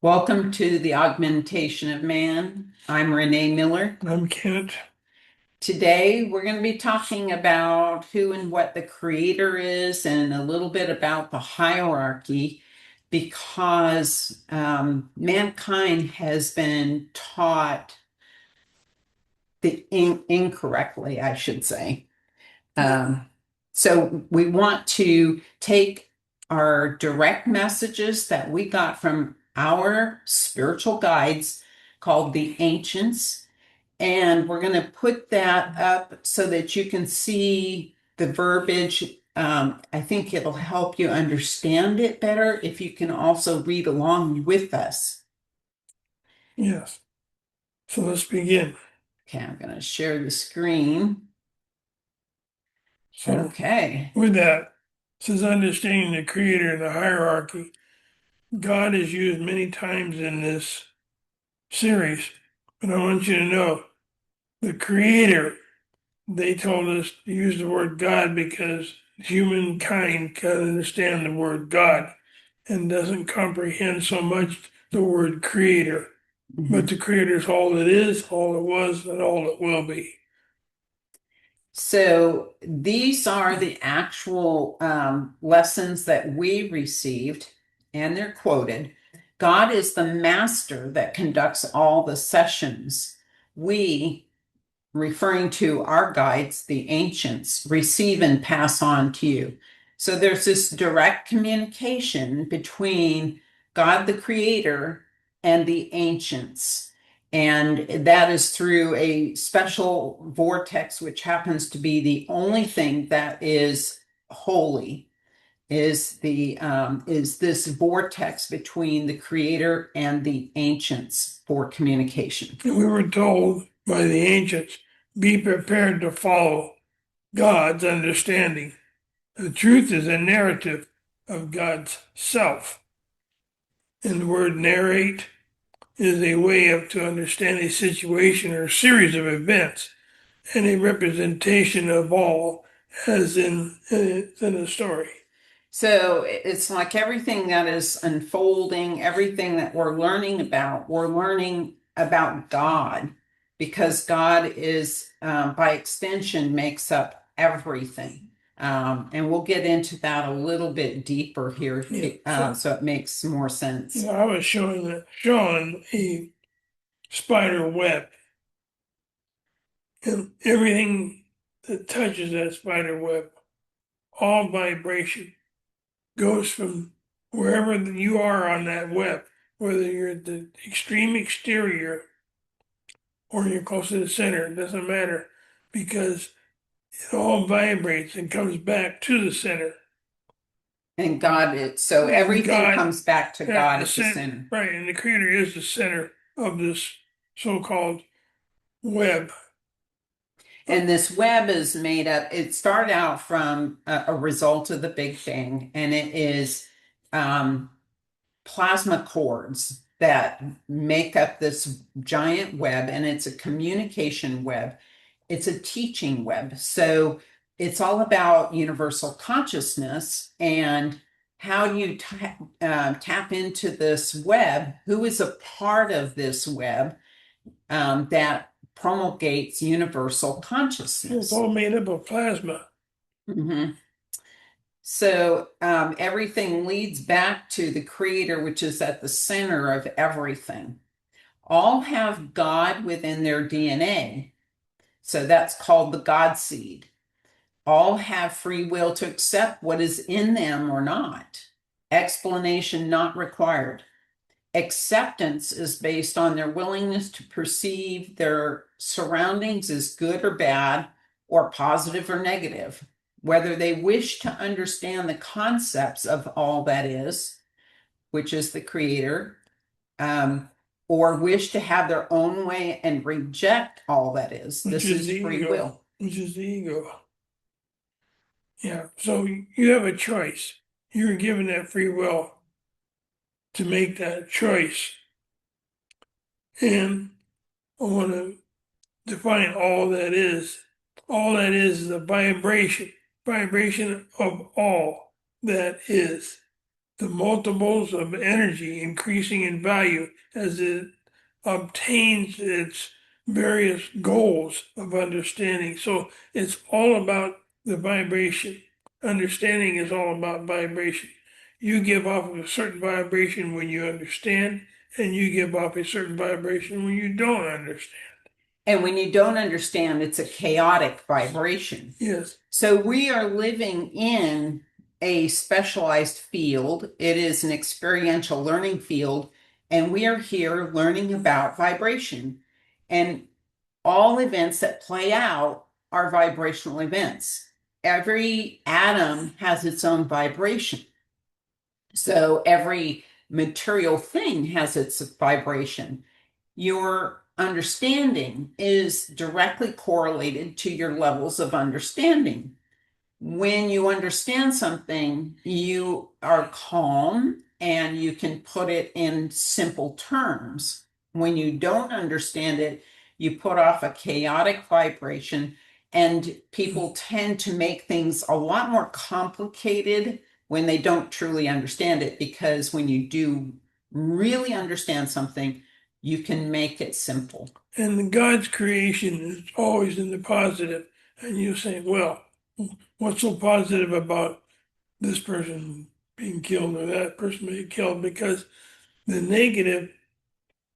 Welcome to the Augmentation of Man. I'm Renee Miller. I'm Kent. Today, we're going to be talking about who and what the creator is and a little bit about the hierarchy because mankind has been taught incorrectly, I should say. So we want to take our direct messages that we got from our spiritual guides called the ancients, and we're going to put that up so that you can see the verbiage. I think it'll help you understand it better if you can also read along with us. Yes. So let's begin. Okay, I'm going to share the screen. So Okay. with that, since understanding the creator and the hierarchy, God is used many times in this series. But I want you to know the creator, they told us to use the word God because humankind can understand the word God and doesn't comprehend so much the word creator. But the creator is all it is, all it was, and all it will be. So these are the actual lessons that we received, and they're quoted. God is the master that conducts all the sessions. We, referring to our guides, the ancients, receive and pass on to you. So there's this direct communication between God the Creator and the ancients. And that is through a special vortex, which happens to be the only thing that is holy, is this vortex between the Creator and the ancients for communication. And we were told by the ancients, be prepared to follow God's understanding. The truth is a narrative of God's self. And the word narrate is a way of to understand a situation or series of events and a representation of all as in a story. So it's like everything that is unfolding, everything that we're learning about God because God is, by extension, makes up everything. And we'll get into that a little bit deeper here, so it makes more sense. I was showing a spider web, and everything that touches that spider web, all vibration goes from wherever you are on that web, whether you're at the extreme exterior or you're close to the center, it doesn't matter because it all vibrates and comes back to the center. And so And everything God comes back to God at the center. right, and the creator is the center of this so-called web. And this web is made up, it started out from a result of the Big Bang, and it is plasma cords that make up this giant web, and it's a communication web. It's a teaching web. So it's all about universal consciousness and how do you tap into this web, who is a part of this web that promulgates universal consciousness. It's all made up of plasma. Mhm. So everything leads back to the creator, which is at the center of everything. All have God within their DNA. So that's called the God seed. All have free will to accept what is in them or not. Explanation not required. Acceptance is based on their willingness to perceive their surroundings as good or bad, or positive or negative, whether they wish to understand the concepts of all that is, which is the creator, or wish to have their own way and reject all that is. This is free will. Which is the ego. Yeah, so you have a choice. You're given that free will to make that choice. And I want to define all that is. All that is a vibration of all that is. the multiples of energy increasing in value as it obtains its various goals of understanding. So it's all about the vibration. Understanding is all about vibration. You give off a certain vibration when you understand, and you give off a certain vibration when you don't understand. And when you don't understand, it's a chaotic vibration. Yes. So we are living in a specialized field. It is an experiential learning field, and we are here learning about vibration. And all events that play out are vibrational events. Every atom has its own vibration. So every material thing has its vibration. Your understanding is directly correlated to your levels of understanding. When you understand something, you are calm and you can put it in simple terms. When you don't understand it, you put off a chaotic vibration, and people tend to make things a lot more complicated when they don't truly understand it, because when you do really understand something, you can make it simple. And God's creation is always in the positive. And you say, well, what's so positive about this person being killed or that person being killed? Because the negative,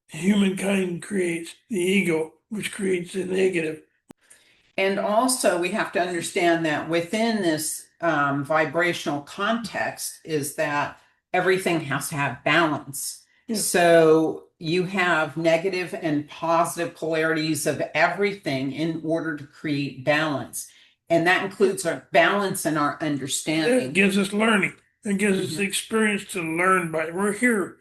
humankind creates the ego, which creates the negative. And also, we have to understand that within this vibrational context is that everything has to have balance. Yeah. So you have negative and positive polarities of everything in order to create balance. And that includes our balance and our understanding. It gives us learning. It gives us the experience to learn by. We're here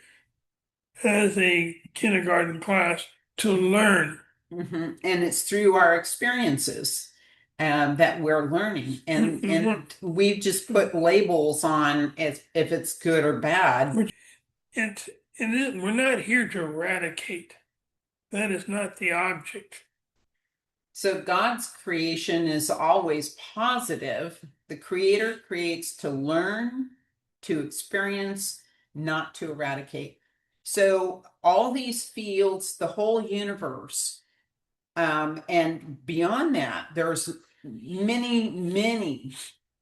as a kindergarten class to learn. And it's through our experiences that we're learning. And we've just put labels on if it's good or bad. We're not here to eradicate. That is not the object. So God's creation is always positive. The Creator creates to learn, to experience, not to eradicate. So all these fields, the whole universe, and beyond that, there's many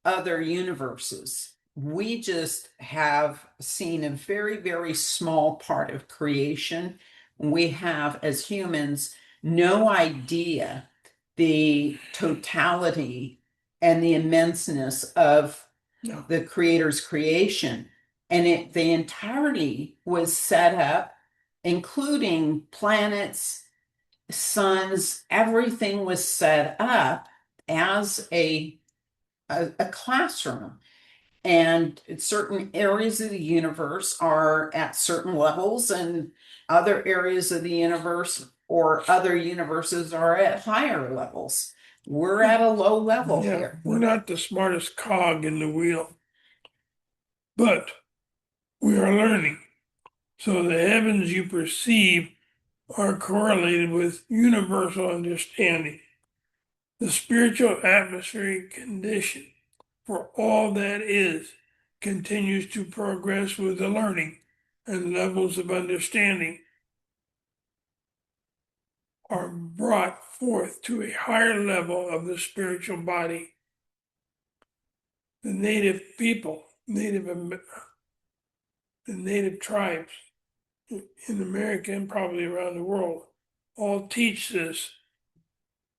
other universes. We just have seen a very small part of creation. We have, as humans, no idea the totality and the immenseness of the Creator's creation. And the entirety was set up, including planets, suns, everything was set up as a classroom. And certain areas of the universe are at certain levels, and other areas of the universe or other universes are at higher levels. We're at a low level here. We're not the smartest cog in the wheel, but we are learning. So the heavens you perceive are correlated with universal understanding. The spiritual atmospheric condition for all that is continues to progress with the learning, and levels of understanding are brought forth to a higher level of the spiritual body. The native people, the native tribes in America and probably around the world all teach this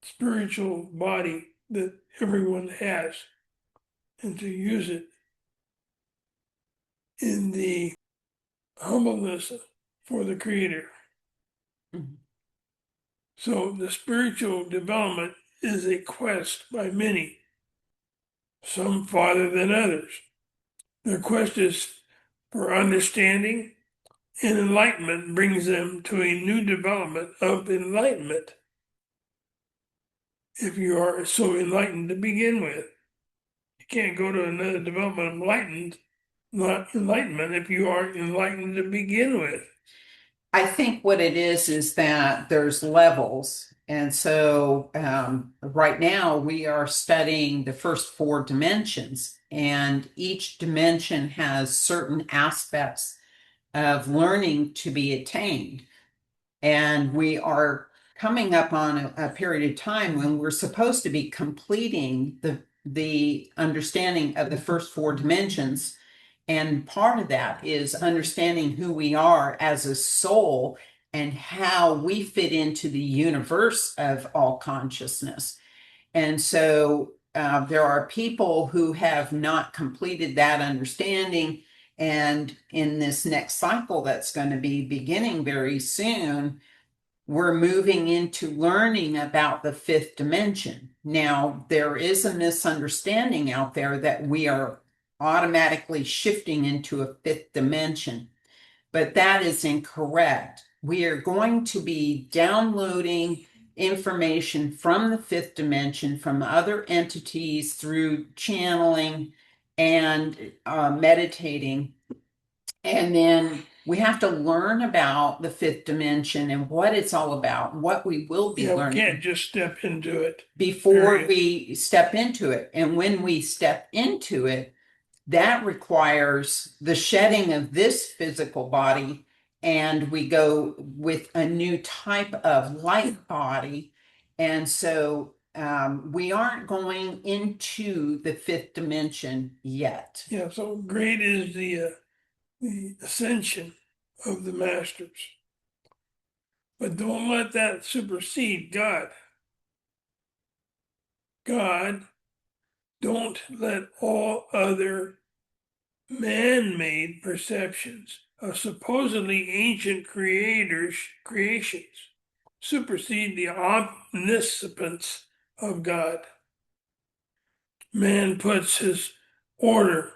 spiritual body that everyone has, and to use it in the humbleness for the Creator. So the spiritual development is a quest by many, some farther than others. Their quest is for understanding, and enlightenment brings them to a new development of enlightenment. If you are so enlightened to begin with, you can't go to another development of enlightenment if you aren't enlightened to begin with. I think what it is that there's levels. And so right now we are studying the first four dimensions, and each dimension has certain aspects of learning to be attained. And we are coming up on a period of time when we're supposed to be completing the understanding of the first four dimensions. And part of that is understanding who we are as a soul and how we fit into the universe of all consciousness. And so there are people who have not completed that understanding. And in this next cycle that's going to be beginning very soon, we're moving into learning about the fifth dimension. Now, there is a misunderstanding out there that we are automatically shifting into a fifth dimension, but that is incorrect. We are going to be downloading information from the fifth dimension from other entities through channeling and meditating. And then we have to learn about the fifth dimension and what it's all about, what we will be Yeah, we learning can't just step into it. before Period. we step into it. And when we step into it, that requires the shedding of this physical body, and we go with a new type of light body. And so we aren't going into the fifth dimension yet. Yeah, so great is the ascension of the masters. But don't let that supersede God. God, don't let all other man-made perceptions of supposedly ancient creations supersede the omniscience of God. Man puts his order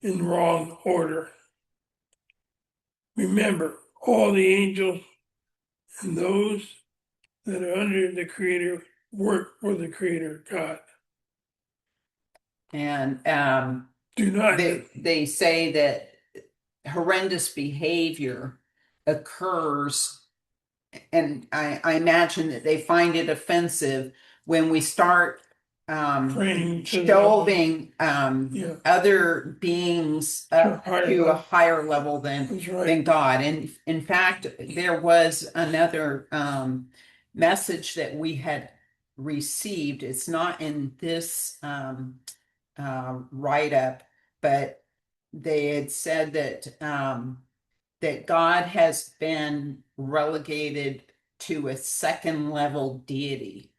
in wrong order. Remember, all the angels and those that are under the Creator work for the Creator God. And Do not they say that horrendous behavior occurs, and I imagine that they find it offensive when we start training to shelving yeah, other beings to a up higher to a level. higher level than That's right. God. And in fact, there was another message that we had received. It's not in this write up, but they had said that God has been relegated to a second level deity.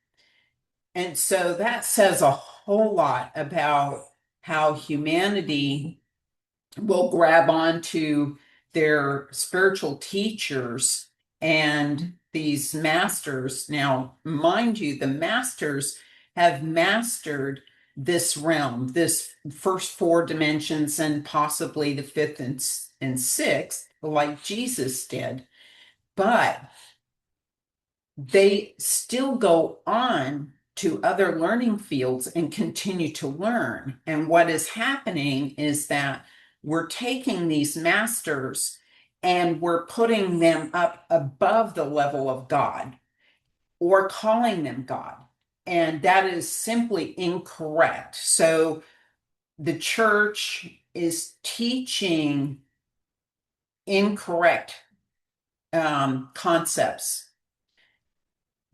And so that says a whole lot about how humanity will grab onto their spiritual teachers and these masters. Now, mind you, the masters have mastered this realm, this first four dimensions, and possibly the fifth and sixth, like Jesus did. But they still go on to other learning fields and continue to learn. And what is happening is that we're taking these masters and we're putting them up above the level of God or calling them God. And that is simply incorrect. So the church is teaching incorrect concepts.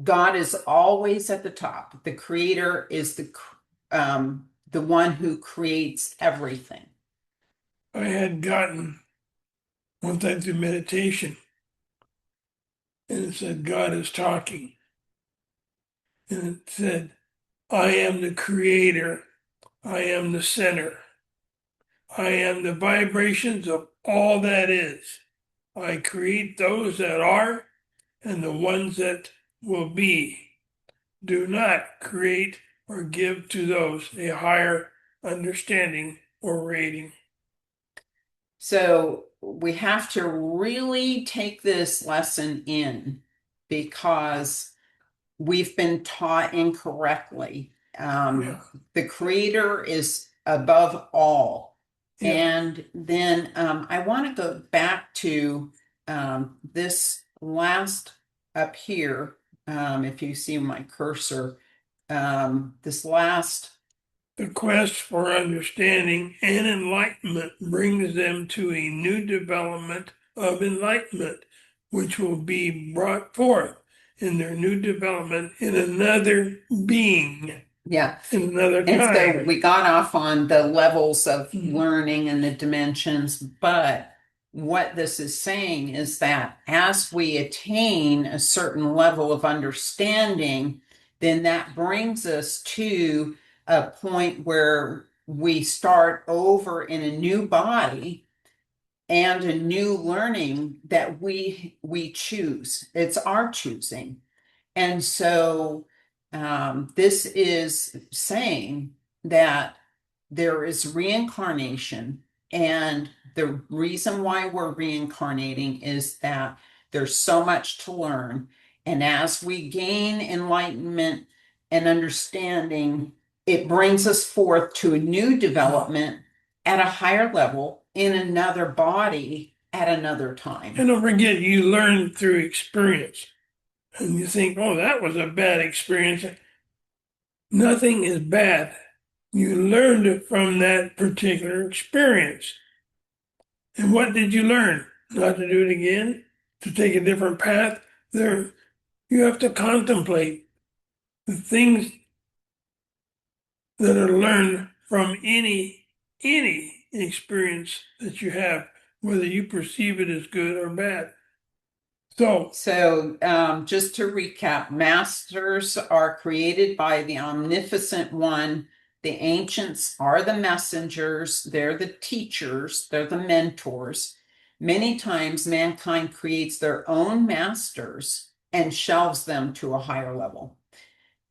God is always at the top. The creator is the one who creates everything. I had gotten one time through meditation, and it said, God is talking. And it said, I am the creator. I am the center. I am the vibrations of all that is. I create those that are and the ones that will be. Do not create or give to those a higher understanding or rating. So we have to really take this lesson in because we've been taught incorrectly. Yeah. The creator is above all. Yeah. And then I want to go back to this last up here, if you see my cursor, this last, The quest for understanding and enlightenment brings them to a new development of enlightenment, which will be brought forth in their new development in another being, yeah. in another And so time. we got off on the levels of Mhm. learning and the dimensions, but what this is saying is that as we attain a certain level of understanding, then that brings us to a point where we start over in a new body and a new learning that we choose. It's our choosing. And so this is saying that there is reincarnation. And the reason why we're reincarnating is that there's so much to learn. And as we gain enlightenment and understanding, it brings us forth to a new development at a higher level in another body at another time. And don't forget, you learn through experience. And you think, oh, that was a bad experience. Nothing is bad. You learned it from that particular experience. And what did you learn? Not to do it again? To take a different path? There, you have to contemplate the things that are learned from any experience that you have, whether you perceive it as good or bad. So, just to recap, masters are created by the omnipotent one. The ancients are the messengers, they're the teachers, they're the mentors. Many times, mankind creates their own masters and shelves them to a higher level.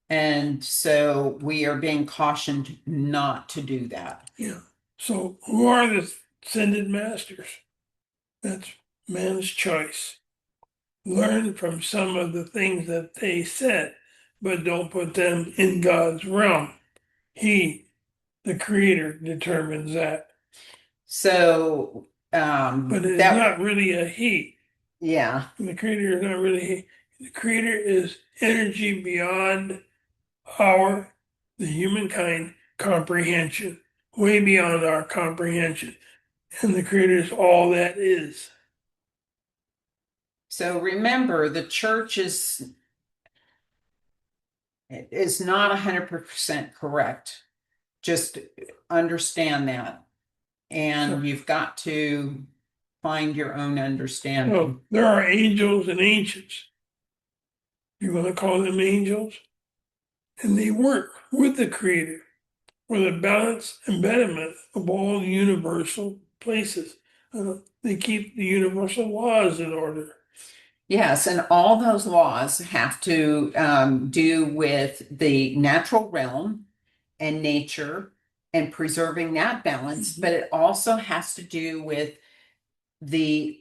And so, we are being cautioned not to do that. Yeah. So who are the ascended masters? That's man's choice. Learn from some of the things that they said, but don't put them in God's realm. He, the creator, determines that. So, But it's that, not really a he. yeah. The creator is not really he. The creator is energy beyond our, the humankind, comprehension, way beyond our comprehension. And the creator is all that is. So remember, the church is not 100% correct. Just understand that. And So, you've got to find your own understanding. so there are angels and ancients. You want to call them angels? And they work with the creator for the balance and betterment of all universal places. They keep the universal laws in order. Yes, and all those laws have to do with the natural realm and nature and preserving that balance, but it also has to do with the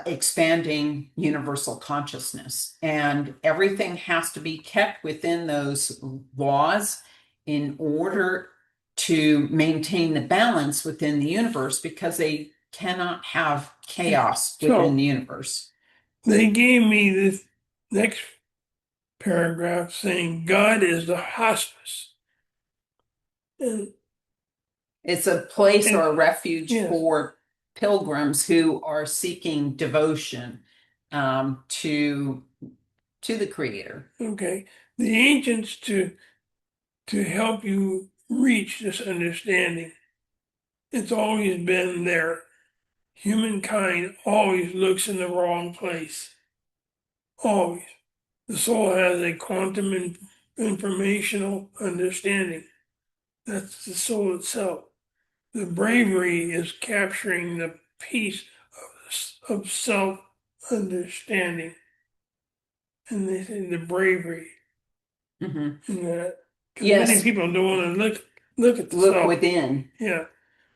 expanding universal consciousness. And everything has to be kept within those laws in order to maintain the balance within the universe because they cannot have chaos within the universe. They gave me this next paragraph saying God is the hospice. And, It's a place or a and refuge yes, for pilgrims who are seeking devotion to the Creator. okay. The ancients to help you reach this understanding. It's always been there. Humankind always looks in the wrong place. Always. The soul has a quantum informational understanding. That's the soul itself. The bravery is capturing the peace of self understanding. And they say the bravery Mhm. in that. Because many Yes, people don't want to look at the look self. within. Yeah.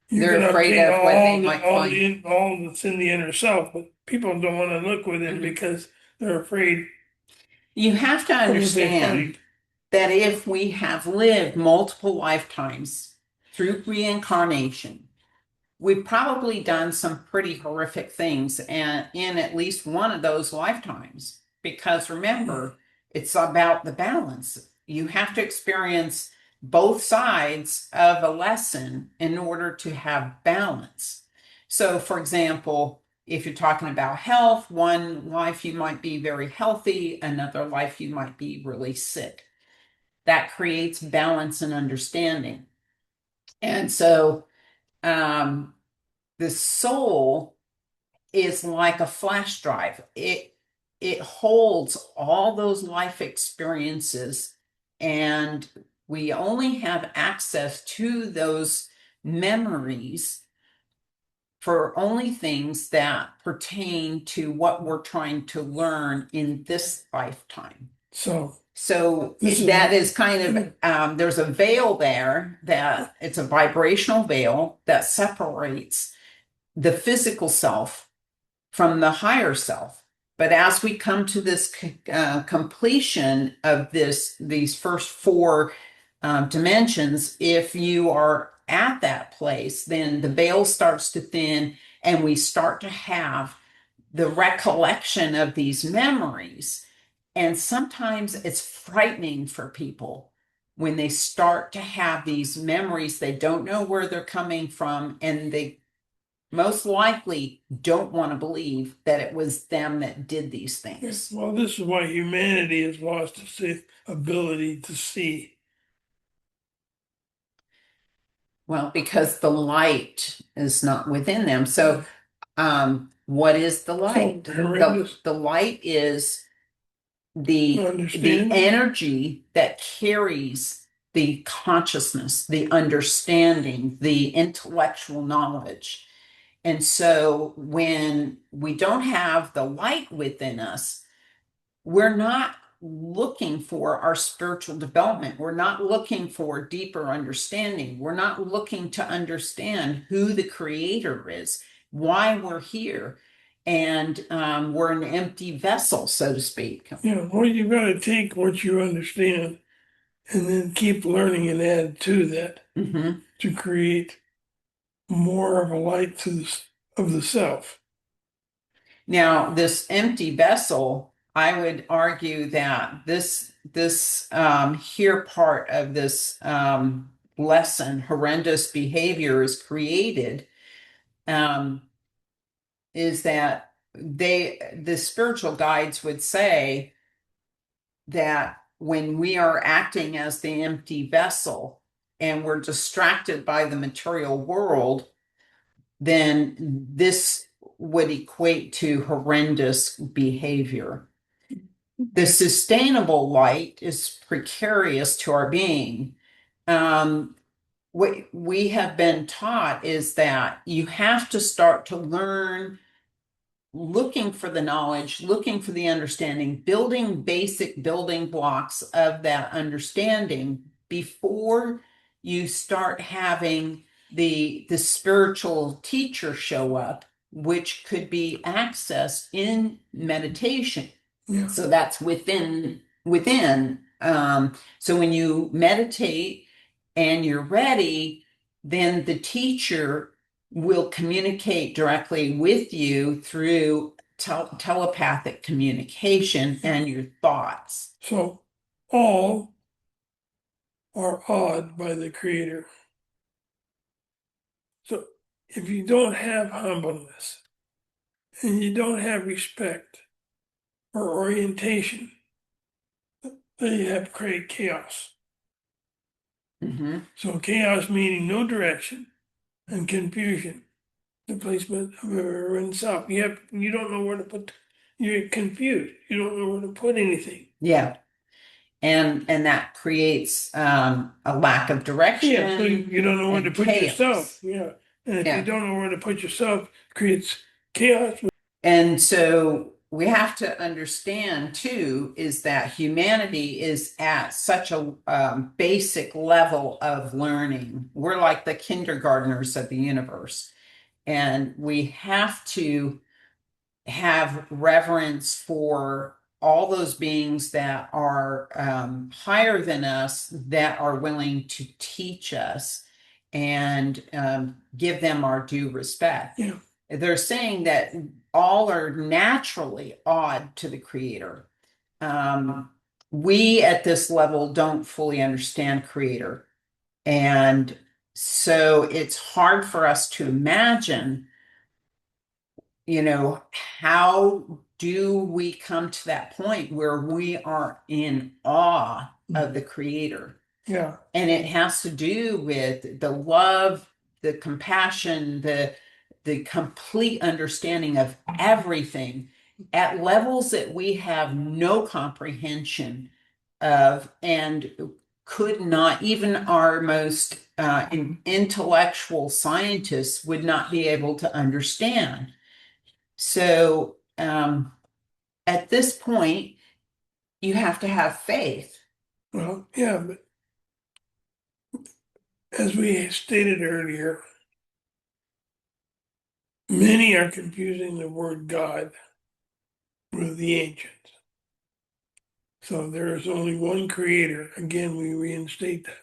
You They're can afraid obtain of what they might find. all that's in the inner self, but people don't want to look within Mhm. because they're afraid You have to of what they understand find. that if we have lived multiple lifetimes through reincarnation, we've probably done some pretty horrific things and in at least one of those lifetimes. Because remember, it's about the balance. You have to experience both sides of a lesson in order to have balance. So, for example, if you're talking about health, one life you might be very healthy, another life you might be really sick. That creates balance and understanding. And so, the soul is like a flash drive. It holds all those life experiences, and we only have access to those memories for only things that pertain to what we're trying to learn in this lifetime. So that is kind of there's a veil there, that it's a vibrational veil that separates the physical self from the higher self. But as we come to this completion of these first four dimensions, if you are at that place, then the veil starts to thin, and we start to have the recollection of these memories. And sometimes it's frightening for people when they start to have these memories. They don't know where they're coming from, and they most likely don't want to believe that it was them that did these things. Well, this is why humanity has lost its ability to see. Well, because the light is not within them. So, what is the light? The light is the energy that carries the consciousness, the understanding, the intellectual knowledge. And so when we don't have the light within us, we're not looking for our spiritual development. We're not looking for deeper understanding. We're not looking to understand who the creator is, why we're here. And we're an empty vessel, so to speak. Yeah, well, you got to take what you understand and then keep learning and add to that to create more of a light of the self. Now, this empty vessel, I would argue that this here part of this lesson, horrendous behavior is created, is that the spiritual guides would say that when we are acting as the empty vessel and we're distracted by the material world, then this would equate to horrendous behavior. The sustainable light is precarious to our being. What we have been taught is that you have to start to learn, looking for the knowledge, looking for the understanding, building basic building blocks of that understanding before you start having the spiritual teacher show up, which could be accessed in meditation. Yeah. So that's within. So when you meditate and you're ready, then the teacher will communicate directly with you through telepathic communication and your thoughts. So all are awed by the creator. So if you don't have humbleness and you don't have respect or orientation, then you have great chaos. So chaos meaning no direction and confusion. The placement of everyone's self. You don't know where to put. You're confused. You don't know where to put anything. Yeah, and that creates a lack of direction. Yeah, so you don't know where to put chaos. yourself. Yeah, and if you don't know where to put yourself, it creates chaos. And so we have to understand too is that humanity is at such a basic level of learning. We're like the kindergartners of the universe, and we have to have reverence for all those beings that are higher than us, that are willing to teach us. and give them our due respect. Yeah. They're saying that all are naturally awed to the creator. We at this level don't fully understand creator. And so it's hard for us to imagine, how do we come to that point where we are in awe of the creator? Yeah. And it has to do with the love, the compassion, the complete understanding of everything at levels that we have no comprehension of, and could not, even our most intellectual scientists would not be able to understand. So at this point, you have to have faith. Well, yeah, but as we stated earlier, many are confusing the word God with the ancients. So there is only one creator. Again, we reinstate that.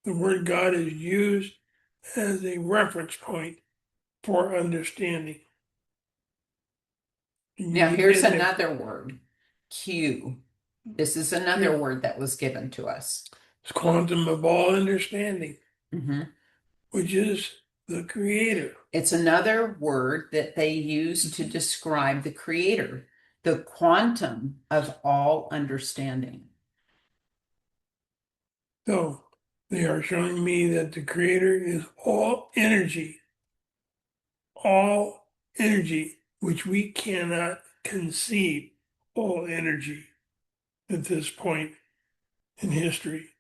The word God is used as a reference point for understanding. Now, here's another word, Q. This is another word that was given to us. It's quantum of all understanding, Mm-hmm. which is the creator. It's another word that they use to describe the creator, the quantum of all understanding. So they are showing me that the creator is all energy, which we cannot conceive, all energy at this point in history.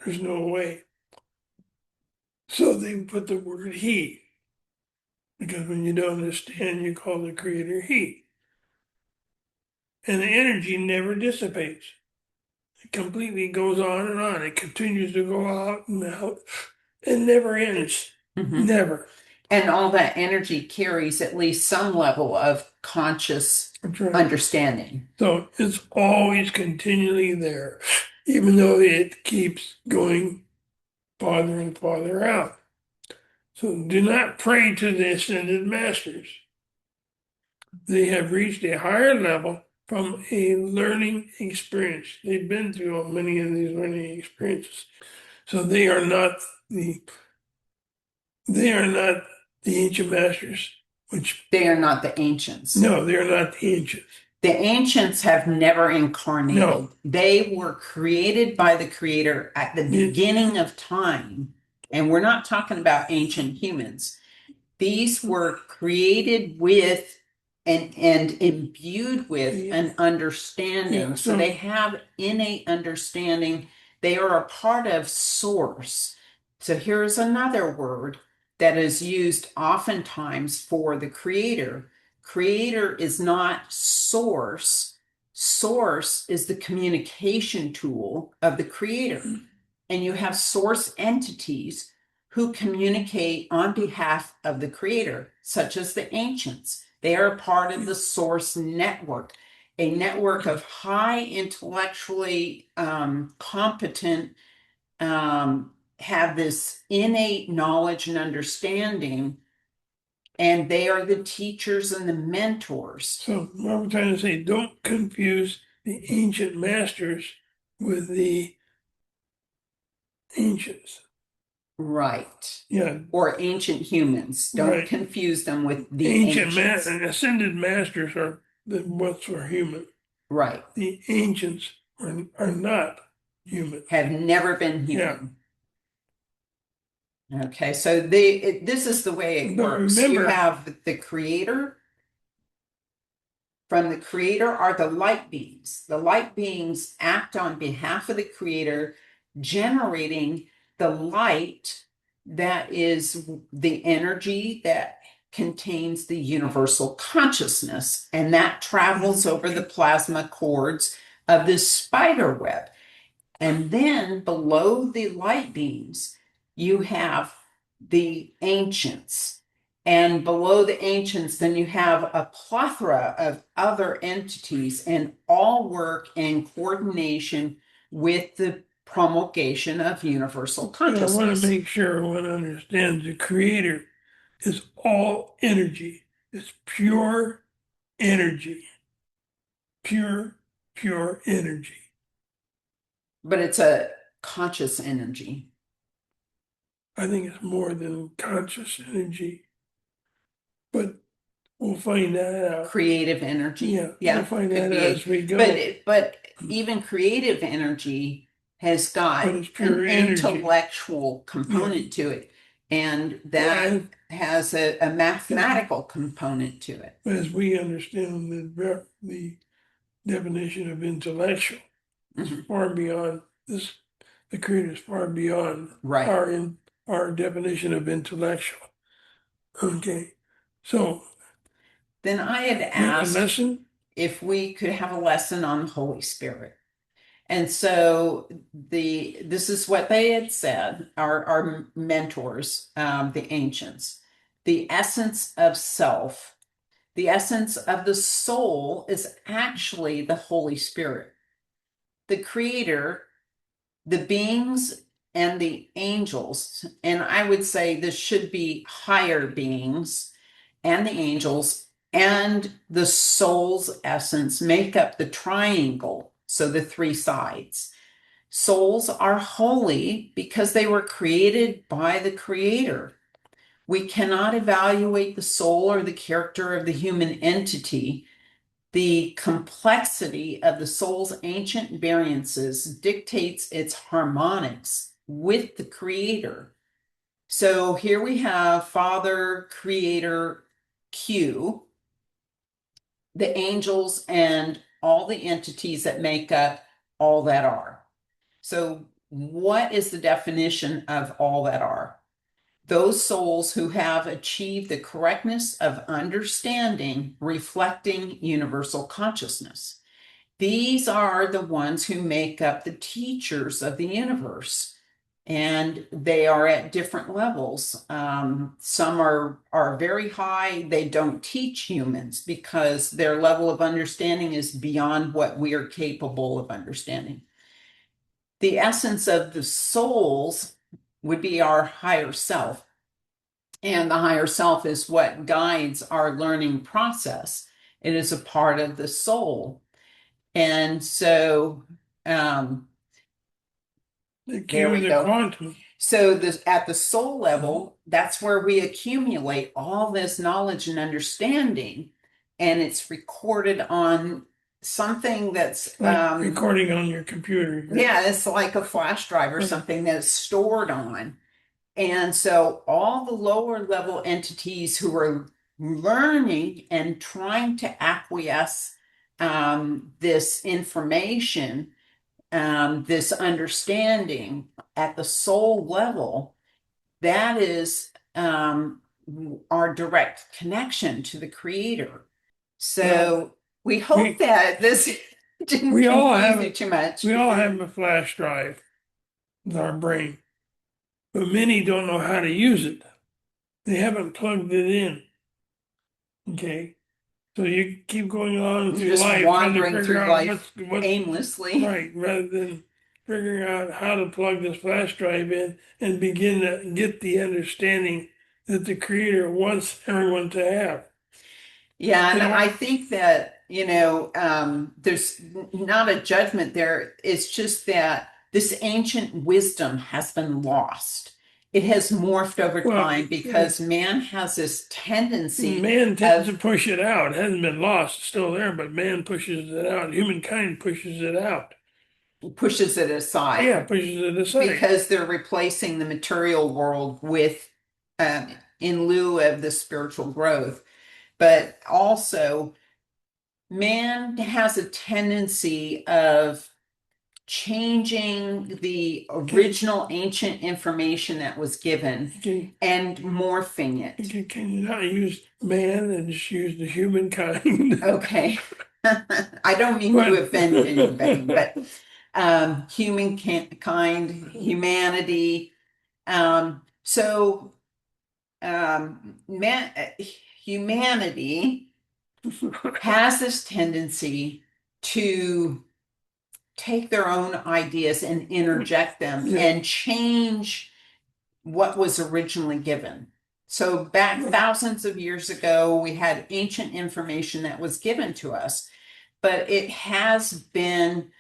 There's no way. So they put the word he, because when you don't understand, you call the creator he. And the energy never dissipates. It completely goes on and on. It continues to go out and out. It never ends. Mm-hmm. Never. And all that energy carries at least some level of conscious understanding. So it's always continually there, even though it keeps going farther and farther out. So do not pray to the ascended masters. They have reached a higher level from a learning experience. They've been through many of these learning experiences. So they are not the ancient masters, which they are not the ancients. No, they are not the ancients. The ancients have never incarnated. No. They were created by the creator at the beginning of time. And we're not talking about ancient humans. These were created with and imbued with an understanding. So they have innate understanding. They are a part of source. So here's another word that is used oftentimes for the creator. Creator is not source. Source is the communication tool of the creator. And you have source entities who communicate on behalf of the creator, such as the ancients. They are part of the source network, a network of high intellectually competent, have this innate knowledge and understanding, and they are the teachers and the mentors. So what I'm trying to say, don't confuse the ancient masters with the ancients. Right. Yeah. Or ancient humans. Don't confuse them with the ancients. Ascended masters are what's for human. Right. The ancients are not human. Have never been human. Yeah. Okay, so this is the way it works. You have the creator. From the creator are the light beings. The light beings act on behalf of the creator, generating the light that is the energy that contains the universal consciousness, and that travels over the plasma cords of this spider web. And then below the light beings, you have the ancients. And below the ancients, then you have a plethora of other entities, and all work in coordination with the promulgation of universal But I want to consciousness. make sure everyone understands the creator is all energy. It's pure energy. Pure, pure energy. But it's a conscious energy. I think it's more than conscious energy. But we'll find that out. Creative energy. Yeah, Yeah, we'll find could that be out as we go. but even creative energy has got But it's pure an energy. intellectual component to it, and that has a mathematical component to it. As we understand the definition of intellectual, Mhm. far beyond this. The creator is far beyond Right. our definition of intellectual. Okay, so Then I had we have a asked lesson. if we could have a lesson on the Holy Spirit. And so this is what they had said, our mentors, the ancients. The essence of self, the essence of the soul is actually the Holy Spirit. The creator, the beings and the angels, and I would say this should be higher beings and the angels and the soul's essence make up the triangle. So the three sides. Souls are holy because they were created by the Creator. We cannot evaluate the soul or the character of the human entity. The complexity of the soul's ancient variances dictates its harmonics with the Creator. So here we have Father, Creator, Q, the angels, and all the entities that make up all that are. So, what is the definition of all that are? Those souls who have achieved the correctness of understanding, reflecting universal consciousness. These are the ones who make up the teachers of the universe. And they are at different levels. Some are very high. They don't teach humans because their level of understanding is beyond what we are capable of understanding. The essence of the souls would be our higher self. And the higher self is what guides our learning process. It is a part of the soul. And so there we go. Quantum. So this at the soul level, that's where we accumulate all this knowledge and understanding, and it's recorded on something that's like recording on your computer. Yeah, it's like a flash drive or something that is stored on. And so all the lower level entities who are learning and trying to acquiesce this information, this understanding at the soul level, that is our direct connection to the Creator. So we hope that this didn't confuse you too much. We all have a flash drive with our brain, but many don't know how to use it. They haven't plugged it in. Okay. So you keep going on through just life wandering through life what's aimlessly. right, rather than figuring out how to plug this flash drive in and begin to get the understanding that the Creator wants everyone to have. Yeah, and I think that, there's not a judgment there. It's just that this ancient wisdom has been lost. It has morphed over time because man has this tendency. Man tends to push it out. It hasn't been lost, it's still there, but man pushes it out. Humankind pushes it out. Pushes it aside. Yeah, pushes it aside. Because they're replacing the material world with, in lieu of the spiritual growth. But also, man has a tendency of changing the original ancient information that was given and morphing it. Can you not use man and just use the humankind? Okay. I don't mean to offend anybody, but humankind, humanity. So humanity has this tendency to take their own ideas and interject them Yeah. and change what was originally given. So back thousands of years ago, we had ancient information that was given to us, but it has been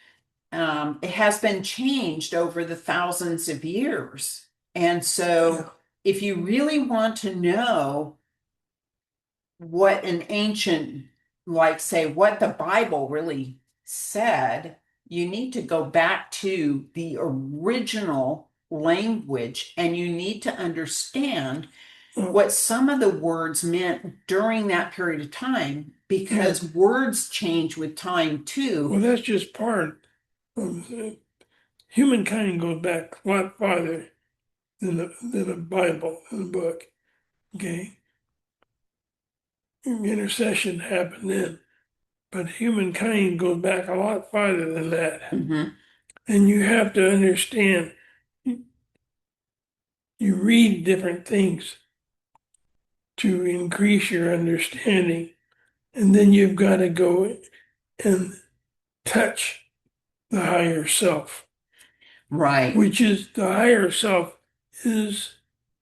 changed over the thousands of years. And so Yeah. if you really want to know what an ancient, like say what the Bible really said, you need to go back to the original language and you need to understand what some of the words meant during that period of time, because words change with time too. Well, that's just part of humankind goes back a lot farther than the Bible, than the book. Okay, intercession happened then, but humankind goes back a lot farther than that. Mhm. And you have to understand, you read different things to increase your understanding, and then you've got to go and touch the higher self, Right. which is the higher self is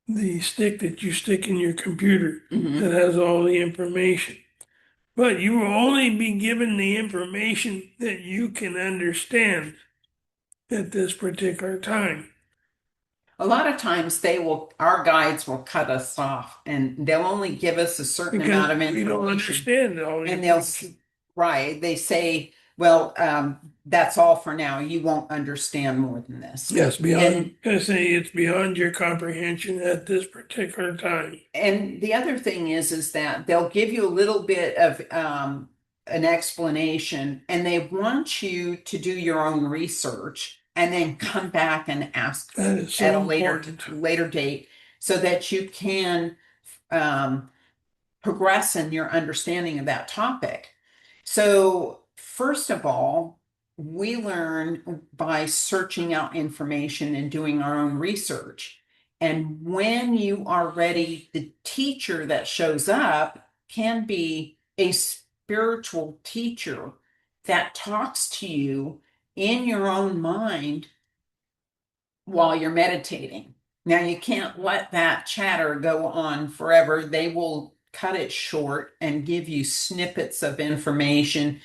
the stick that you stick in your computer Mhm. that has all the information. But you will only be given the information that you can understand at this particular time. A lot of times our guides will cut us off and they'll only give us a certain Because amount of we don't information. understand all the And information. right, they say, well, that's all for now. You won't understand more than this. Yes, And I say it's beyond your comprehension at this particular time. and the other thing is that they'll give you a little bit of an explanation, and they want you to do your own research and then come back and ask That is at so a important. later date so that you can um, progress in your understanding of that topic. So, first of all, we learn by searching out information and doing our own research. And when you are ready, the teacher that shows up can be a spiritual teacher that talks to you in your own mind while you're meditating. Now, you can't let that chatter go on forever. They will cut it short and give you snippets of information,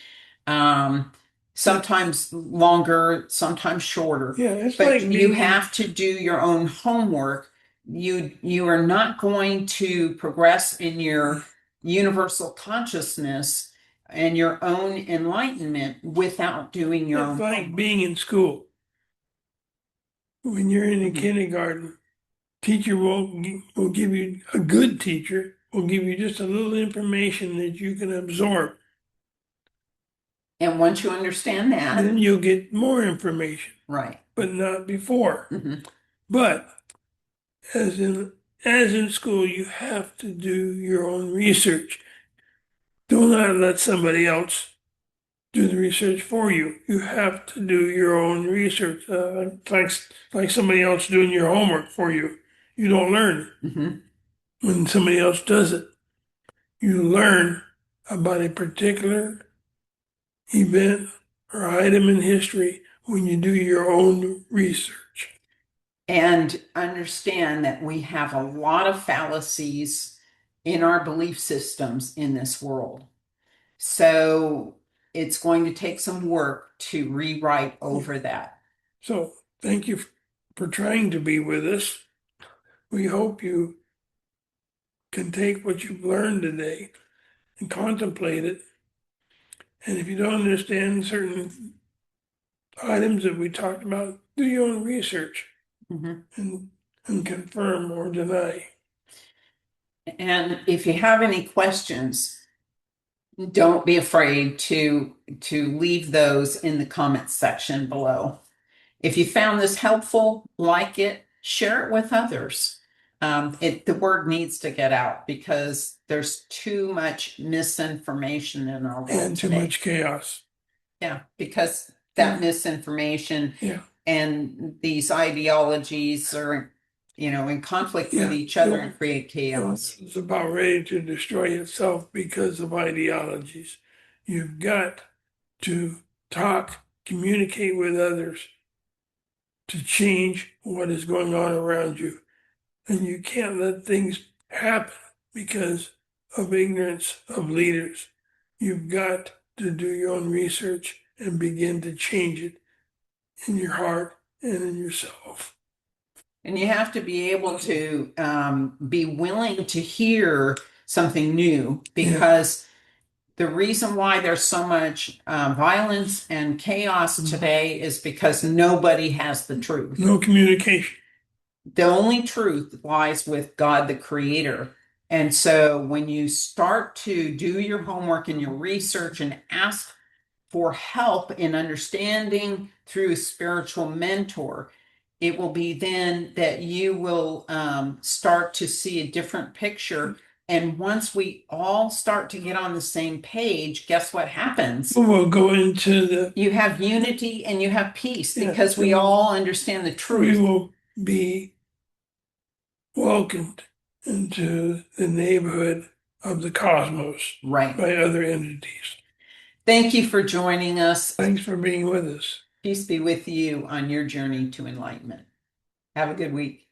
um, sometimes longer, sometimes shorter. Yeah, it's But like you being in, have to do your own homework. You are not going to progress in your universal consciousness and your own enlightenment without doing your it's own like homework. being in school. When you're in the Mhm. kindergarten, teacher will give you a good teacher will give you just a little information that you can absorb. And once you understand that, Then you'll get more information, right. but not before. Mhm. But as in school, you have to do your own research. Do not let somebody else do the research for you. You have to do your own research, like somebody else doing your homework for you. You don't learn Mhm. when somebody else does it. You learn about a particular event or item in history when you do your own research. And understand that we have a lot of fallacies in our belief systems in this world. So it's going to take some work to rewrite over that. So thank you for trying to be with us. We hope you can take what you've learned today and contemplate it. And if you don't understand certain items that we talked about, do your own research Mhm. and, and confirm or deny. And if you have any questions, don't be afraid to leave those in the comments section below. If you found this helpful, like it, share it with others. The word needs to get out because there's too much misinformation in our world And too today. much chaos. Yeah, because that misinformation Yeah. and these ideologies are, in conflict with Yeah. each other and create chaos. It's about ready to destroy itself because of ideologies. You've got to talk communicate with others to change what is going on around you. And you can't let things happen because of ignorance of leaders. You've got to do your own research and begin to change it in your heart and in yourself. And you have to be able to be willing to hear something new, because the reason why there's so much violence and chaos today is because nobody has the truth. No communication. The only truth lies with God, the creator. And so when you start to do your homework and your research and ask for help in understanding through a spiritual mentor, it will be then that you will start to see a different picture. And once we all start to get on the same page, guess what happens? We'll go into You have unity and you have peace, Yeah, because we all understand the we truth. will be welcomed into the neighborhood of the cosmos Right. by other entities. Thank you for joining us. Thanks for being with us. Peace be with you on your journey to enlightenment. Have a good week.